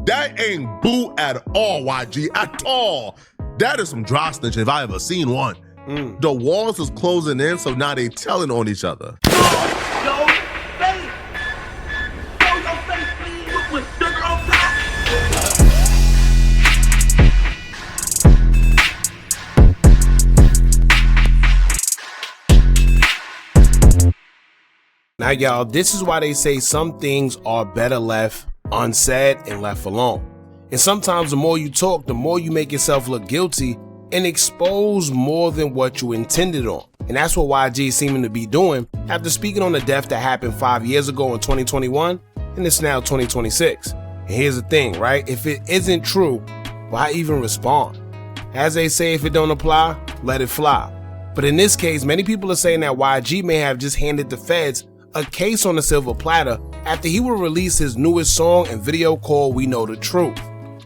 That ain't boo at all, YG, at all. That is some dry snitching if I ever seen one. The walls is closing in, so now they telling on each other. Now, y'all, this is why they say some things are better left unsaid and left alone. And sometimes the more you talk, the more you make yourself look guilty and expose more than what you intended on. And that's what YG is seeming to be doing after speaking on the death that happened 5 years ago in 2021, and it's now 2026. And here's the thing, right? If it isn't true, why even respond? As they say, if it don't apply, let it fly. But in this case, many people are saying that YG may have just handed the feds a case on a silver platter after he will release his newest song and video called We Know the Truth.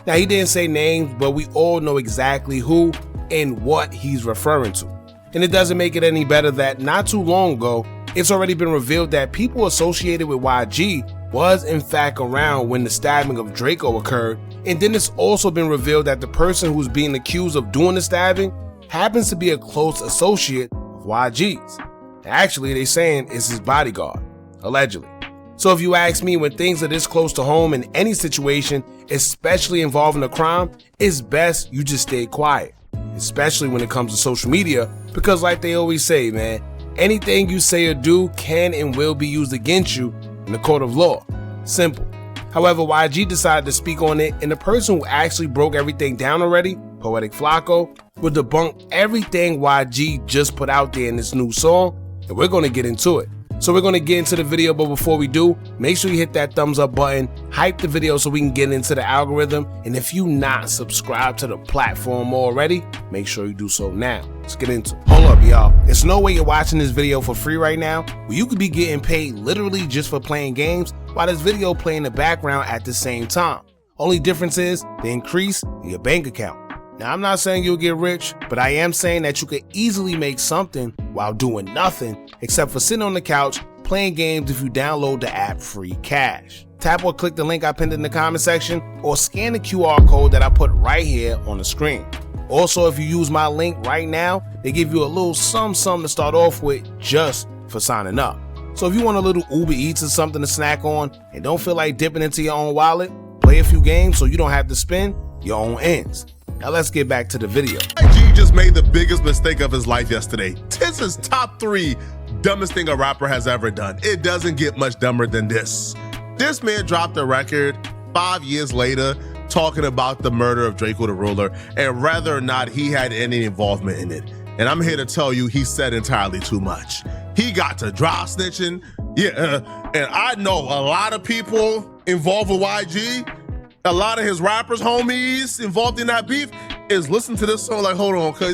Now, he didn't say names, but we all know exactly who and what he's referring to. And it doesn't make it any better that not too long ago, it's already been revealed that people associated with YG was in fact around when the stabbing of Drakeo occurred. And then it's also been revealed that the person who's being accused of doing the stabbing happens to be a close associate of YG's. Actually, they're saying it's his bodyguard, allegedly. So if you ask me, when things are this close to home in any situation, especially involving a crime, it's best you just stay quiet, especially when it comes to social media, because like they always say, man, anything you say or do can and will be used against you in the court of law. Simple. However, YG decided to speak on it, and the person who actually broke everything down already, Poetic Flacco, will debunk everything YG just put out there in this new song, and we're going to get into it. So we're going to get into the video, but before we do, make sure you hit that thumbs up button, hype the video so we can get into the algorithm, and if you not subscribed to the platform already, make sure you do so now. Let's get into it. Hold up, y'all. There's no way you're watching this video for free right now, where you could be getting paid literally just for playing games while this video play in the background at the same time. Only difference is the increase in your bank account. Now, I'm not saying you'll get rich, but I am saying that you could easily make something while doing nothing except for sitting on the couch playing games if you download the app Free Cash. Tap or click the link I pinned in the comment section or scan the QR code that I put right here on the screen. Also, if you use my link right now, they give you a little something to start off with just for signing up. So if you want a little Uber Eats or something to snack on and don't feel like dipping into your own wallet, play a few games so you don't have to spend your own ends. Now let's get back to the video. YG just made the biggest mistake of his life yesterday. This is top 3 dumbest thing a rapper has ever done. It doesn't get much dumber than this. This man dropped a record 5 years later talking about the murder of Drakeo the Ruler and whether or not he had any involvement in it. And I'm here to tell you he said entirely too much. He got to dry snitching. Yeah, and I know a lot of people involved with YG. A lot of his rappers, homies involved in that beef is listening to this song like, hold on, cause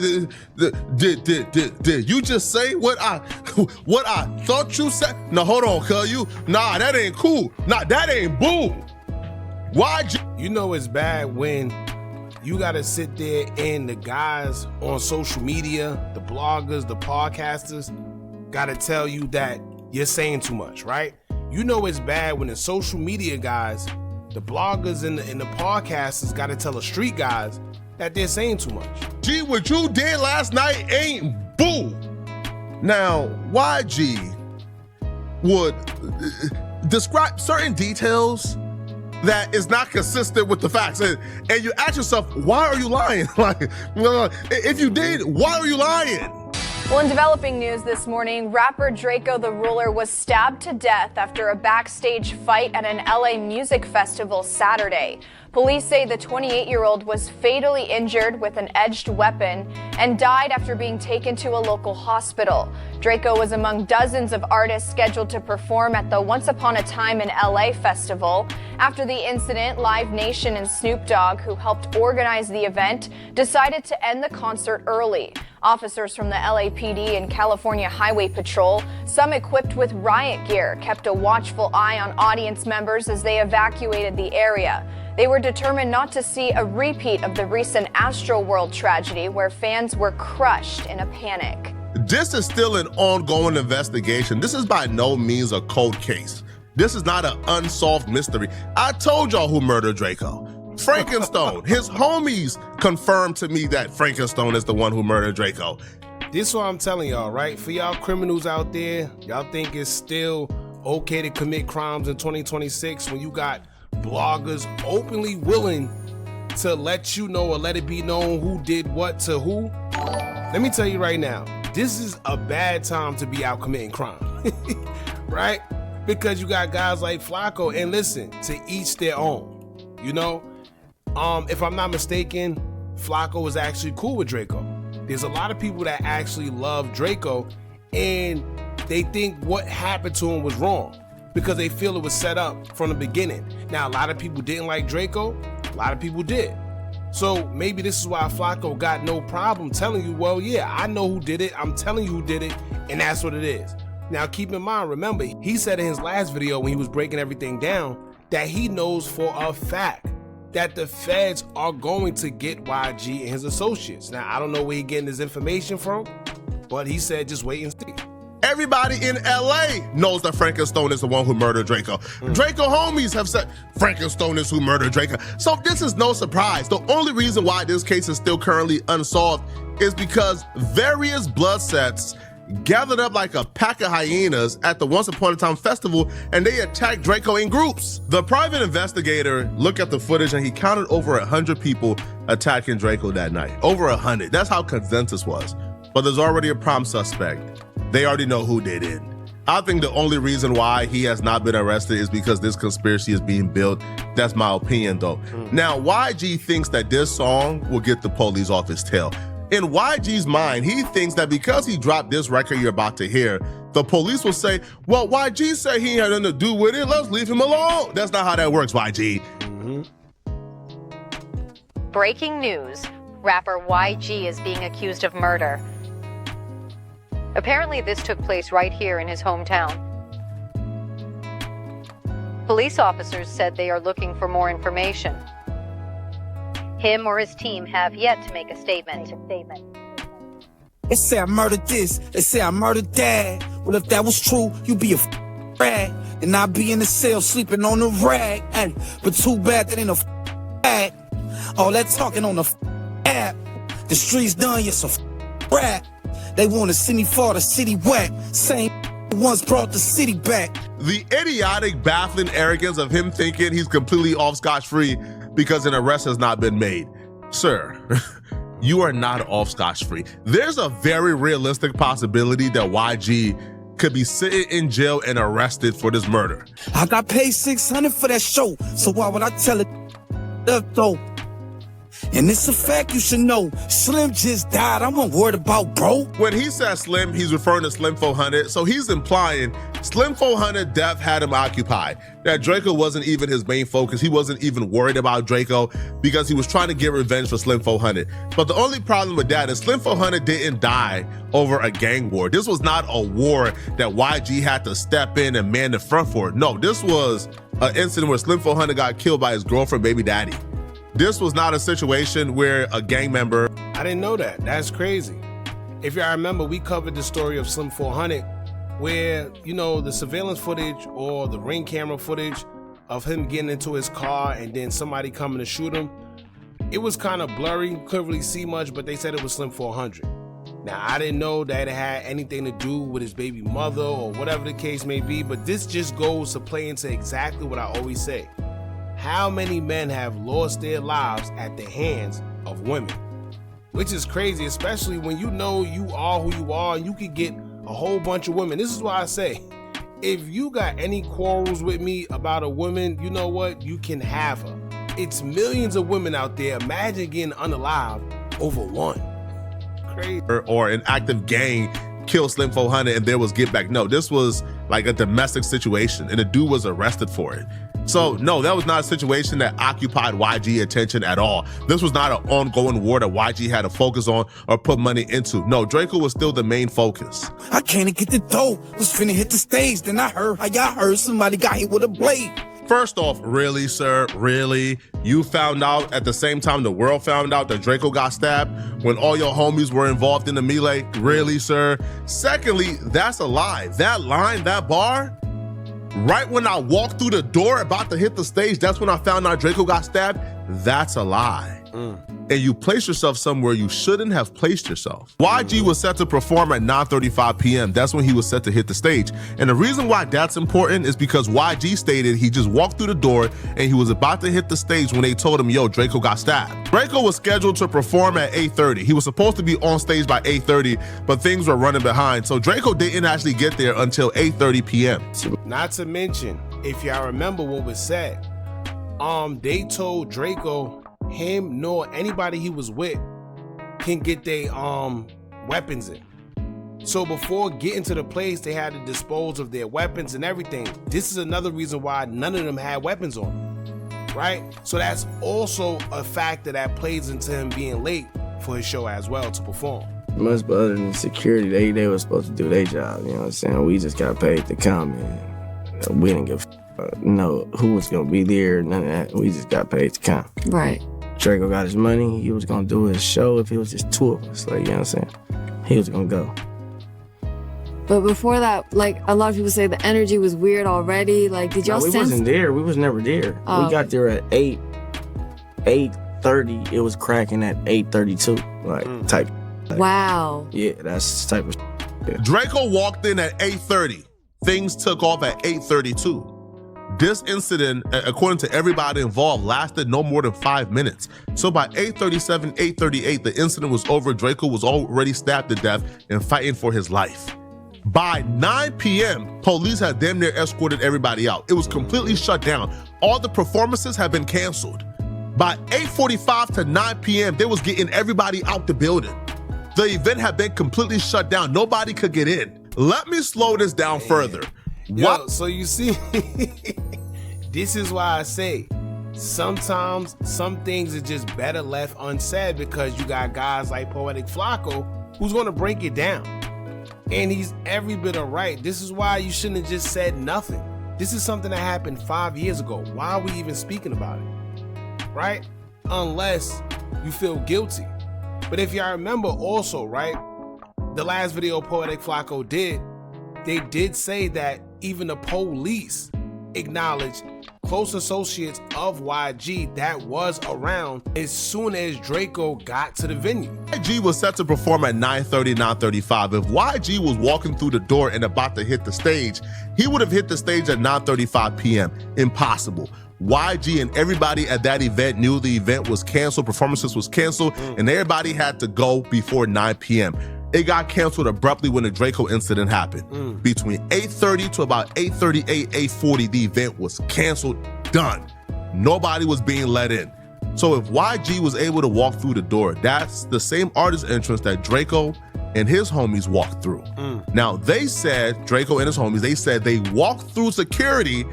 did you just say what I thought you said? No, hold on, cause nah, that ain't cool. Nah, that ain't boo. YG. You know it's bad when you gotta sit there and the guys on social media, the bloggers, the podcasters, gotta tell you that you're saying too much, right? You know it's bad when the social media guys, the bloggers and the podcasters gotta tell the street guys that they're saying too much. Gee, what you did last night ain't boo. Now, YG would describe certain details that is not consistent with the facts. And you ask yourself, why are you lying? Like, if you did, why are you lying? Well, in developing news this morning, rapper Drakeo the Ruler was stabbed to death after a backstage fight at an LA music festival Saturday. Police say the 28-year-old was fatally injured with an edged weapon and died after being taken to a local hospital. Drakeo was among dozens of artists scheduled to perform at the Once Upon a Time in LA festival. After the incident, Live Nation and Snoop Dogg, who helped organize the event, decided to end the concert early. Officers from the LAPD and California Highway Patrol, some equipped with riot gear, kept a watchful eye on audience members as they evacuated the area. They were determined not to see a repeat of the recent Astroworld tragedy where fans were crushed in a panic. This is still an ongoing investigation. This is by no means a cold case. This is not an unsolved mystery. I told y'all who murdered Drakeo. Frankenstone. His homies confirmed to me that Frankenstone is the one who murdered Drakeo. This is what I'm telling y'all, right? For y'all criminals out there, y'all think it's still okay to commit crimes in 2026 when you got bloggers openly willing to let you know or let it be known who did what to who? Let me tell you right now, this is a bad time to be out committing crime, right? Because you got guys like Flacco, and listen, to each their own, you know? If I'm not mistaken, Flacco was actually cool with Drakeo. There's a lot of people that actually love Drakeo, and they think what happened to him was wrong because they feel it was set up from the beginning. Now, a lot of people didn't like Drakeo, a lot of people did. So maybe this is why Flacco got no problem telling you, well, yeah, I know who did it, I'm telling you who did it, and that's what it is. Now, keep in mind, remember, he said in his last video when he was breaking everything down that he knows for a fact that the feds are going to get YG and his associates. Now, I don't know where he's getting his information from, but he said just wait and see. Everybody in LA knows that Frankenstone is the one who murdered Drakeo. Drakeo homies have said Frankenstone is who murdered Drakeo. So this is no surprise. The only reason why this case is still currently unsolved is because various blood sets gathered up like a pack of hyenas at the Once Upon a Time festival, and they attacked Drakeo in groups. The private investigator looked at the footage and he counted over 100 people attacking Drakeo that night. Over 100. That's how consensus was. But there's already a prime suspect. They already know who did it. I think the only reason why he has not been arrested is because this conspiracy is being built. That's my opinion, though. Now, YG thinks that this song will get the police off his tail. In YG's mind, he thinks that because he dropped this record you're about to hear, the police will say, well, YG said he had nothing to do with it, let's leave him alone. That's not how that works, YG. Breaking news, rapper YG is being accused of murder. Apparently this took place right here in his hometown. Police officers said they are looking for more information. Him or his team have yet to make a statement. They say I murdered this, they say I murdered that. Well, if that was true, you'd be a rag. And I'd be in the cell sleeping on the rag. Ay, but too bad that ain't a bag. All that talking on the app. The streets done, you're so rap. They wanna see me fall the city whack. Same once brought the city back. The idiotic, baffling arrogance of him thinking he's completely off scotch-free because an arrest has not been made. Sir, you are not off scotch-free. There's a very realistic possibility that YG could be sitting in jail and arrested for this murder. I got paid $600 for that show, so why would I tell it up though? And it's a fact you should know. Slim just died. I'm not worried about, bro. When he says Slim, he's referring to Slim 400. So he's implying Slim 400 death had him occupied. That Drakeo wasn't even his main focus. He wasn't even worried about Drakeo because he was trying to get revenge for Slim 400. But the only problem with that is Slim 400 didn't die over a gang war. This was not a war that YG had to step in and man the front for. No, this was an incident where Slim 400 got killed by his girlfriend, baby daddy. This was not a situation where a gang member... I didn't know that. That's crazy. If y'all remember, we covered the story of Slim 400 where, you know, the surveillance footage or the ring camera footage of him getting into his car and then somebody coming to shoot him, it was kind of blurry, couldn't really see much, but they said it was Slim 400. Now, I didn't know that it had anything to do with his baby mother or whatever the case may be, but this just goes to play into exactly what I always say. How many men have lost their lives at the hands of women? Which is crazy, especially when you know you are who you are and you can get a whole bunch of women. This is why I say, if you got any quarrels with me about a woman, you know what? You can have her. It's millions of women out there. Imagine getting unalive over one. Crazy. Or an active gang kill Slim 400 and there was get back. No, this was like a domestic situation and the dude was arrested for it. So no, that was not a situation that occupied YG attention at all. This was not an ongoing war that YG had to focus on or put money into. No, Drakeo was still the main focus. I can't get the dough. Was finna hit the stage, then I heard how y'all heard somebody got hit with a blade. First off, really, sir? Really? You found out at the same time the world found out that Drakeo got stabbed when all your homies were involved in the melee? Really, sir? Secondly, that's a lie. That line, that bar, right when I walked through the door about to hit the stage, that's when I found out Drakeo got stabbed. that's a lie. And you place yourself somewhere you shouldn't have placed yourself. YG was set to perform at 9:35 p.m. That's when he was set to hit the stage. And the reason why that's important is because YG stated he just walked through the door and he was about to hit the stage when they told him, yo, Drakeo got stabbed. Drakeo was scheduled to perform at 8:30. He was supposed to be on stage by 8:30, but things were running behind. So Drakeo didn't actually get there until 8:30 p.m. Not to mention, if y'all remember what was said, they told Drakeo him nor anybody he was with can get their weapons in. So before getting to the place, they had to dispose of their weapons and everything. This is another reason why none of them had weapons on them, right? So that's also a factor that plays into him being late for his show as well to perform. Much but other than security, they were supposed to do their job, you know what I'm saying? We just got paid to come and we didn't give know who was gonna be there, none of that. We just got paid to come. Right. Drakeo got his money, he was gonna do his show if it was just two of us, like, you know what I'm saying? He was gonna go. But before that, like, a lot of people say the energy was weird already. Like, did y'all we sense? wasn't there, we was never there. Oh. We got there at 8:30, it was cracking at 8:32, like, type. Like, Wow. yeah, that's the type of Drakeo walked in at 8:30. Things took off at 8:32. This incident, according to everybody involved, lasted no more than 5 minutes. So by 8:37, 8:38, the incident was over. Drakeo was already stabbed to death and fighting for his life. By 9 p.m., police had damn near escorted everybody out. It was completely shut down. All the performances had been canceled. By 8:45 to 9 p.m., they was getting everybody out the building. The event had been completely shut down. Nobody could get in. Let me slow this down further. Yo, so you see, this is why I say sometimes some things are just better left unsaid because you got guys like Poetic Flacco who's gonna break it down. And he's every bit of right. This is why you shouldn't have just said nothing. This is something that happened 5 years ago. Why are we even speaking about it? Right? Unless you feel guilty. But if y'all remember also, right, the last video Poetic Flacco did, they did say that even the police acknowledged close associates of YG that was around as soon as Drakeo got to the venue. YG was set to perform at 9:30, 9:35. If YG was walking through the door and about to hit the stage, he would have hit the stage at 9:35 p.m. Impossible. YG and everybody at that event knew the event was canceled, performances was canceled, and everybody had to go before 9 p.m. It got canceled abruptly when the Drakeo incident happened. Between 8:30 to about 8:38, 8:40, the event was canceled, done. Nobody was being let in. So if YG was able to walk through the door, that's the same artist entrance that Drakeo and his homies walked through. Now they said, Drakeo and his homies, they said they walked through security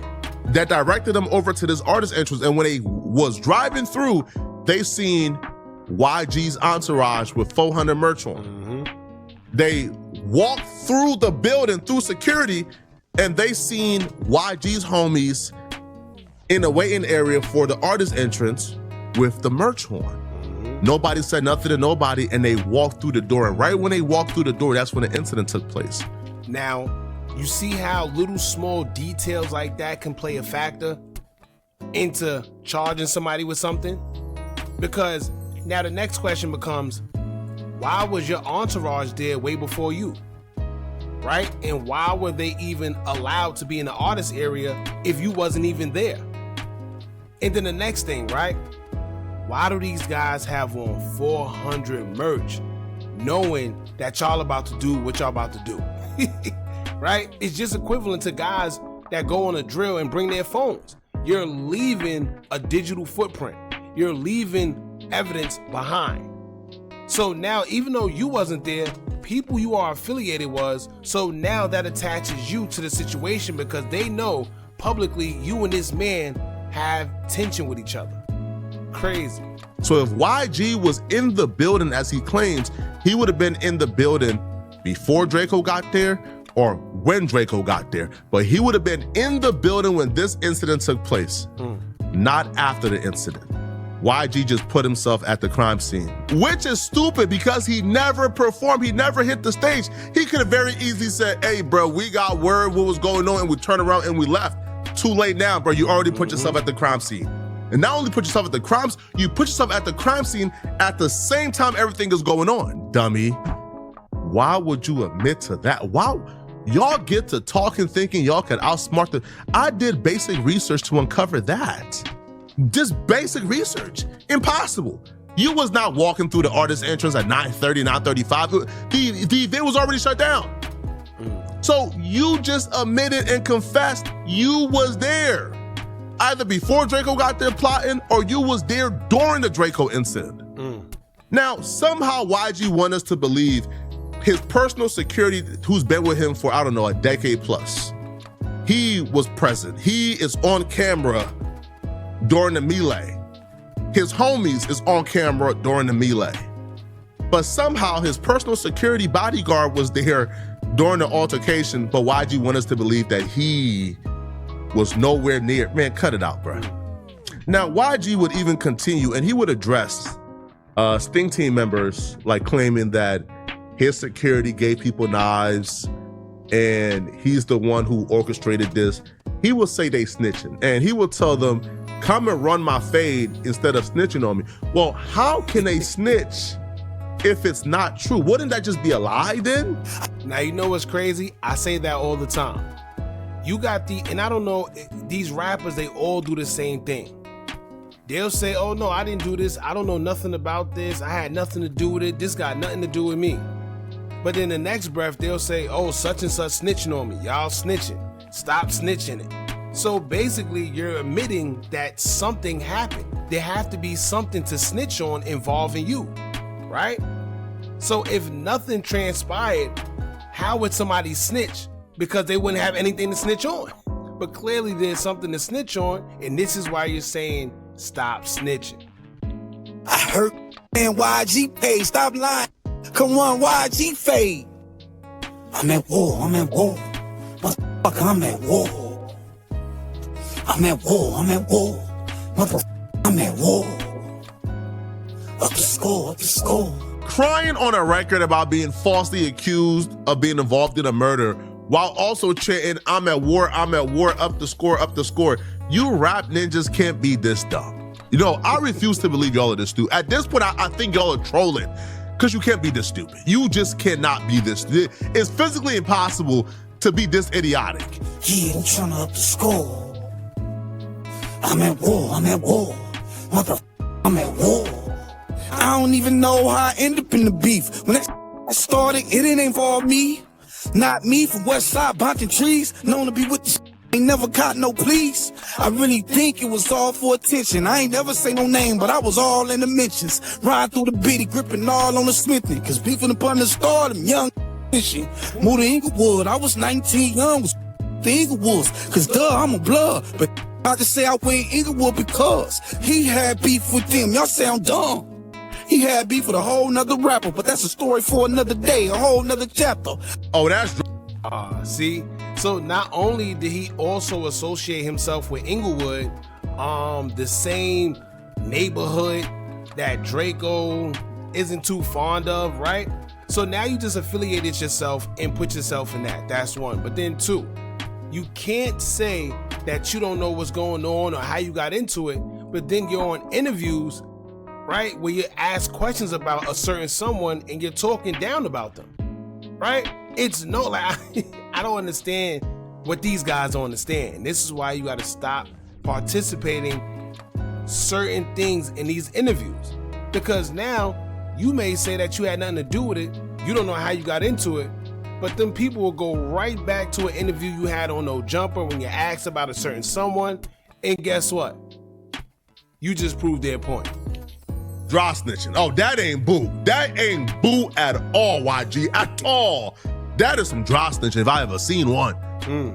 that directed them over to this artist entrance, and when they was driving through, they seen YG's entourage with 400 merch on. They walked through the building, through security, and they seen YG's homies in a waiting area for the artist entrance with the merch on. Nobody said nothing to nobody, and they walked through the door. And right when they walked through the door, that's when the incident took place. Now, you see how little small details like that can play a factor into charging somebody with something? Because now the next question becomes, why was your entourage there way before you? Right? And why were they even allowed to be in the artist area if you wasn't even there? And then the next thing, right? Why do these guys have on 400 merch knowing that y'all about to do what y'all about to do? Right? It's just equivalent to guys that go on a drill and bring their phones. You're leaving a digital footprint. You're leaving evidence behind. So now, even though you wasn't there, people you are affiliated was, so now that attaches you to the situation because they know publicly you and this man have tension with each other. Crazy. So if YG was in the building as he claims, he would have been in the building before Drakeo got there or when Drakeo got there, but he would have been in the building when this incident took place, not after the incident. YG just put himself at the crime scene, which is stupid because he never performed. He never hit the stage. He could have very easily said, hey, bro, we got word what was going on and we turned around and we left. Too late now, bro. You already put yourself at the crime scene. And not only put yourself at the crimes, you put yourself at the crime scene at the same time everything is going on, dummy. Why would you admit to that? Why? Y'all get to talking, thinking y'all can outsmart them. I did basic research to uncover that. Just basic research. Impossible. You was not walking through the artist entrance at 9:30, 9:35. The event was already shut down. So you just admitted and confessed you was there. Either before Drakeo got there plotting or you was there during the Drakeo incident. Now, somehow YG want us to believe his personal security, who's been with him for, I don't know, a decade plus, he was present. He is on camera during the melee. His homies is on camera during the melee. But somehow his personal security bodyguard was there during the altercation, but YG want us to believe that he was nowhere near. Man, cut it out, bro. Now, YG would even continue, and he would address Sting team members, like claiming that his security gave people knives and he's the one who orchestrated this. He will say they snitching, and he will tell them, come and run my fade instead of snitching on me. Well, how can they snitch if it's not true? Wouldn't that just be a lie then? Now, you know what's crazy? I say that all the time. You got and I don't know, these rappers, they all do the same thing. They'll say, oh no, I didn't do this. I don't know nothing about this. I had nothing to do with it. This got nothing to do with me. But in the next breath, they'll say, oh, such and such snitching on me. Y'all snitching. Stop snitching it. So basically, you're admitting that something happened. There have to be something to snitch on involving you, right? So if nothing transpired, how would somebody snitch? Because they wouldn't have anything to snitch on. But clearly there's something to snitch on, and this is why you're saying stop snitching. I heard man YG paid. Stop lying. Come on, YG fade. I'm at war. Motherfucker, I'm at war. I'm at war. Motherfucker, I'm at war. Up the score. Crying on a record about being falsely accused of being involved in a murder while also chanting, I'm at war, up the score. You rap ninjas can't be this dumb. You know, I refuse to believe y'all are this stupid. At this point, I think y'all are trolling because you can't be this stupid. You just cannot be this. It's physically impossible to be this idiotic. Yeah, I'm trying to up the score. I'm at war. Motherfucker, I'm at war. I don't even know how I end up in the beef. When that started, it didn't involve me. Not me from West Side, bunching trees. Known to be with the ain't never caught no pleas. I really think it was all for attention. I ain't never say no name, but I was all in the mentions. Riding through the bitty, gripping all on the Smithy. Cause beefing upon the stardom, young shit. Moved to Inglewood, I was 19, young, was the Inglewoods. Cause I'm a blood. But I just say I went Inglewood because he had beef with them. Y'all sound dumb. He had beef with a whole nother rapper, but that's a story for another day, a whole nother chapter. Oh, that's see? So not only did he also associate himself with Inglewood, the same neighborhood that Drakeo isn't too fond of, right? So now you just affiliated yourself and put yourself in that. That's one. But then two, you can't say that you don't know what's going on or how you got into it, but then you're on interviews, right, where you ask questions about a certain someone and you're talking down about them, right? It's no, like, I don't understand what these guys don't understand. This is why you got to stop participating certain things in these interviews, because now you may say that you had nothing to do with it. You don't know how you got into it, but then people will go right back to an interview you had on No Jumper when you asked about a certain someone, and guess what? You just proved their point. Dry snitching. Oh, that ain't boo. That ain't boo at all, YG, at all. That is some dry snitching if I ever seen one.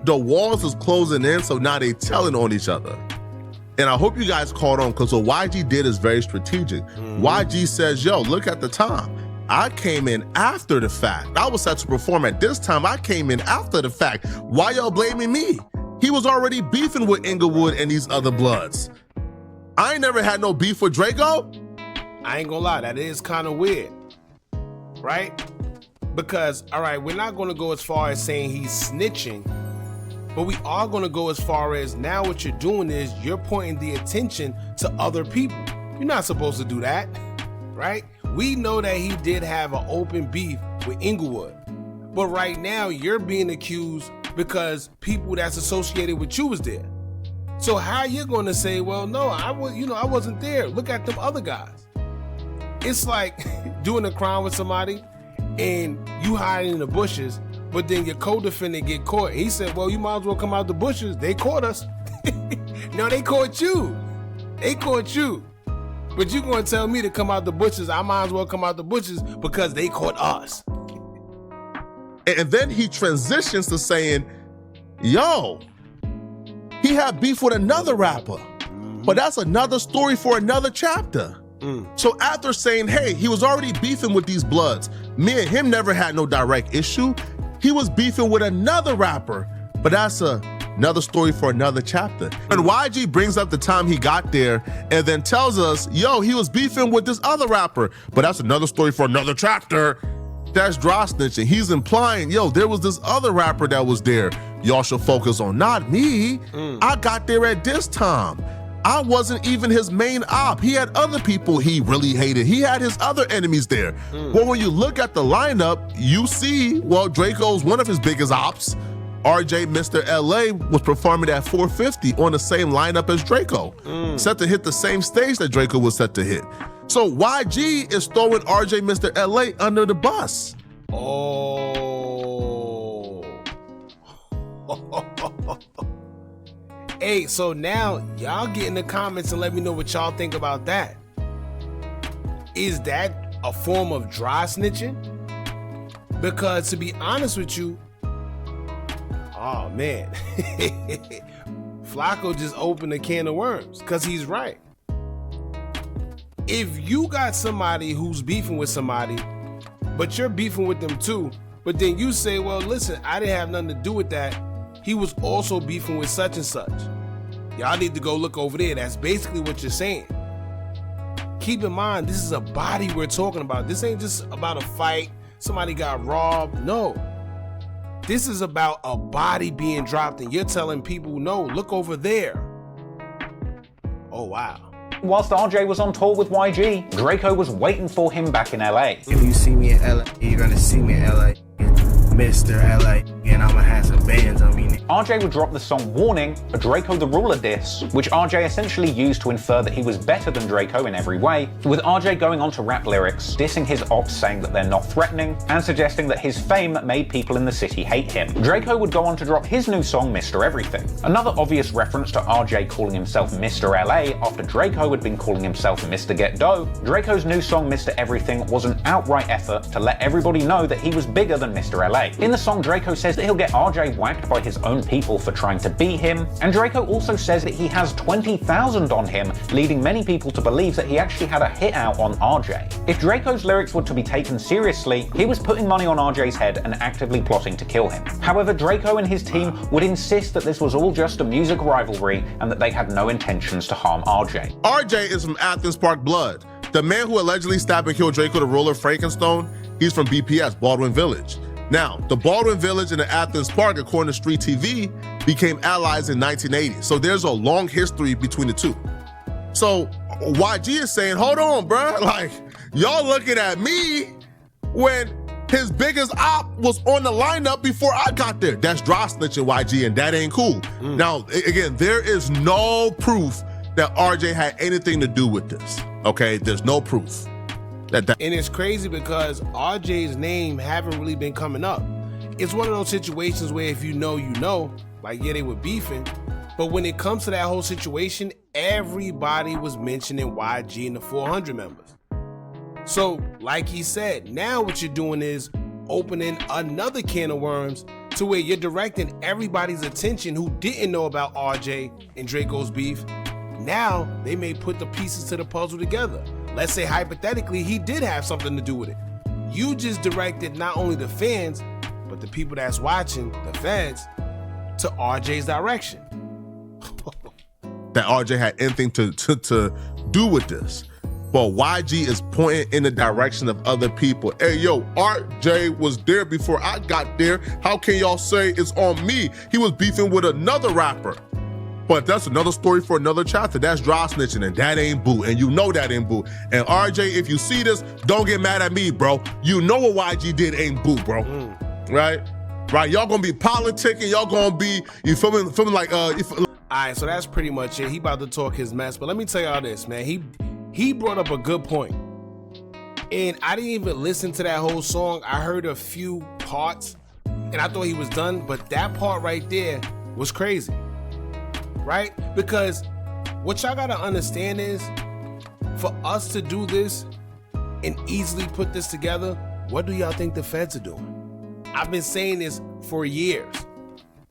The walls is closing in, so now they telling on each other. And I hope you guys caught on, because what YG did is very strategic. YG says, yo, look at the time. I came in after the fact. I was set to perform at this time. I came in after the fact. Why y'all blaming me? He was already beefing with Inglewood and these other bloods. I ain't never had no beef with Drakeo. I ain't gonna lie, that is kind of weird, right? Because, all right, we're not gonna go as far as saying he's snitching, But we are going to go as far as now what you're doing is you're pointing the attention to other people. You're not supposed to do that, right? We know that he did have an open beef with Inglewood. But right now you're being accused because people that's associated with you was there. So how you going to say, well, no, I wasn't there. Look at them other guys. It's like doing a crime with somebody and you hiding in the bushes, but then your co-defendant get caught. He said, well, you might as well come out the bushes. They caught us. No, they caught you. They caught you. But you going to tell me to come out the bushes. I might as well come out the bushes because they caught us. And then he transitions to saying, yo, he had beef with another rapper, but that's another story for another chapter. So after saying, hey, he was already beefing with these Bloods, me and him never had no direct issue, he was beefing with another rapper, but that's another story for another chapter. And YG brings up the time he got there and then tells us, yo, he was beefing with this other rapper, but that's another story for another chapter. That's dry snitching. He's implying, yo, there was this other rapper that was there. Y'all should focus on, not me. I got there at this time. I wasn't even his main op. He had other people he really hated. He had his other enemies there. Well, when you look at the lineup, you see, well, Draco's one of his biggest ops. RJ Mr. LA was performing at 450 on the same lineup as Draco. Set to hit the same stage that Draco was set to hit. So YG is throwing RJ Mr. LA under the bus. Oh. Hey, so now y'all get in the comments and let me know what y'all think about that. Is that a form of dry snitching? Because to be honest with you, oh man, Flacco just opened a can of worms because he's right. If you got somebody who's beefing with somebody, but you're beefing with them too, but then you say, well, listen, I didn't have nothing to do with that. He was also beefing with such and such. Y'all need to go look over there. That's basically what you're saying. Keep in mind, this is a body we're talking about. This ain't just about a fight. Somebody got robbed. No. This is about a body being dropped and you're telling people, no, look over there. Oh, wow. Whilst RJ was on tour with YG, Draco was waiting for him back in LA. If you see me in LA, you're gonna see me in LA. Mr. LA, and I'ma have some bands on me. RJ would drop the song Warning, a Draco the Ruler diss, which RJ essentially used to infer that he was better than Draco in every way, with RJ going on to rap lyrics, dissing his ops saying that they're not threatening, and suggesting that his fame made people in the city hate him. Draco would go on to drop his new song Mr. Everything. Another obvious reference to RJ calling himself Mr. LA after Draco had been calling himself Mr. Get Dough, Draco's new song Mr. Everything was an outright effort to let everybody know that he was bigger than Mr. LA. In the song, Draco says that he'll get RJ whacked by his own people for trying to be him, and Draco also says that he has 20,000 on him, leading many people to believe that he actually had a hit out on RJ. If Draco's lyrics were to be taken seriously, he was putting money on RJ's head and actively plotting to kill him. However, Draco and his team would insist that this was all just a music rivalry and that they had no intentions to harm RJ. RJ is from Athens Park Blood. The man who allegedly stabbed and killed Draco the Ruler Frankenstone, he's from BPS, Baldwin Village. Now, the Baldwin Village and the Athens Park, according to Street TV, became allies in 1980. So there's a long history between the two. So YG is saying, hold on, bruh. Like, y'all looking at me when his biggest op was on the lineup before I got there. That's dry snitching, YG, and that ain't cool. Now, again, there is no proof that RJ had anything to do with this, okay? There's no proof. And it's crazy because RJ's name haven't really been coming up. It's one of those situations where if you know, like, yeah, they were beefing, but when it comes to that whole situation, everybody was mentioning YG and the 400 members. So, like he said, now what you're doing is opening another can of worms to where you're directing everybody's attention who didn't know about RJ and Draco's beef. Now, they may put the pieces to the puzzle together. Let's say hypothetically he did have something to do with it. You just directed not only the fans, but the people that's watching, the feds, to RJ's direction. That RJ had anything to do with this. but YG is pointing in the direction of other people. Hey, yo, RJ was there before I got there. How can y'all say it's on me? He was beefing with another rapper. But that's another story for another chapter. That's dry snitching, and that ain't boo. And you know that ain't boo. And RJ, if you see this, don't get mad at me, bro. You know what YG did ain't boo, bro. Right? Right, y'all gonna be politicking, y'all gonna be, you feeling like, all right, so that's pretty much it. He about to talk his mess, but let me tell y'all this, man. He brought up a good point. And I didn't even listen to that whole song. I heard a few parts, and I thought he was done, but that part right there was crazy. Right? Because what y'all gotta understand is, for us to do this and easily put this together, what do y'all think the feds are doing? I've been saying this for years.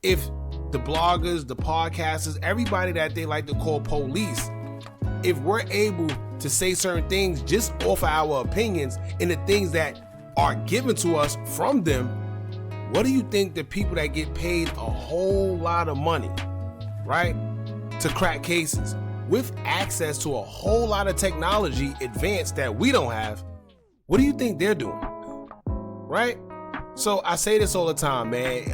If the bloggers, the podcasters, everybody that they like to call police, if we're able to say certain things just off of our opinions and the things that are given to us from them, what do you think the people that get paid a whole lot of money, right, to crack cases with access to a whole lot of technology advanced that we don't have, what do you think they're doing, right? So I say this all the time, man.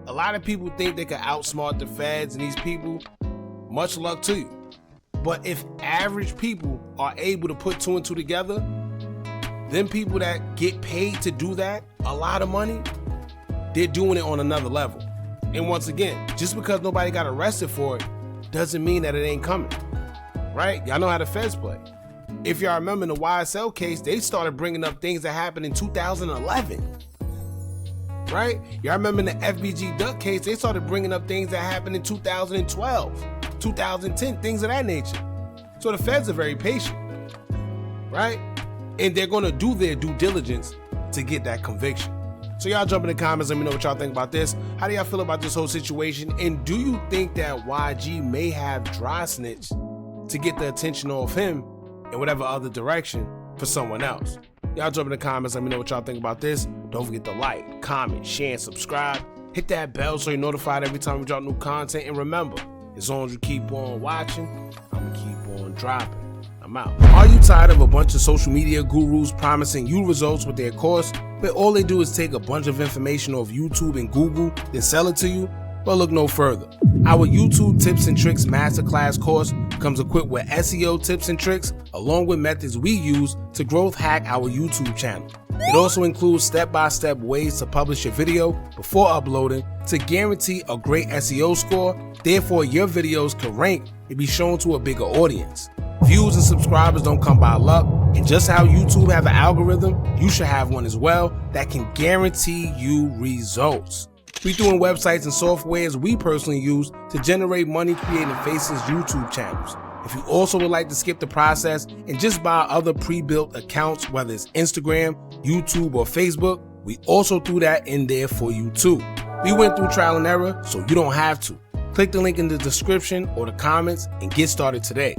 A lot of people think they can outsmart the feds and these people. Much luck to you. But if average people are able to put two and two together, them people that get paid to do that, a lot of money, they're doing it on another level. And once again, just because nobody got arrested for it, doesn't mean that it ain't coming, right? Y'all know how the feds play. If y'all remember in the YSL case, they started bringing up things that happened in 2011. Right? Y'all remember in the FBG Duck case, they started bringing up things that happened in 2012, 2010, things of that nature. So the feds are very patient, right? And they're gonna do their due diligence to get that conviction. So y'all jump in the comments, let me know what y'all think about this. How do y'all feel about this whole situation? And do you think that YG may have dry snitched to get the attention off him in whatever other direction for someone else? Y'all jump in the comments, let me know what y'all think about this. Don't forget to like, comment, share, and subscribe. Hit that bell so you're notified every time we drop new content. And remember, as long as you keep on watching, I'm gonna keep on dropping. I'm out. Are you tired of a bunch of social media gurus promising you results with their course, but all they do is take a bunch of information off YouTube and Google, then sell it to you? Well, look no further. Our YouTube Tips and Tricks Masterclass course comes equipped with SEO tips and tricks, along with methods we use to growth hack our YouTube channel. It also includes step-by-step ways to publish your video before uploading to guarantee a great SEO score, therefore your videos can rank and be shown to a bigger audience. Views and subscribers don't come by luck, and just how YouTube have an algorithm, you should have one as well that can guarantee you results. We doing websites and softwares we personally use to generate money creating Faces YouTube channels. If you also would like to skip the process and just buy other pre-built accounts, whether it's Instagram, YouTube, or Facebook, we also threw that in there for you too. We went through trial and error, so you don't have to. Click the link in the description or the comments and get started today.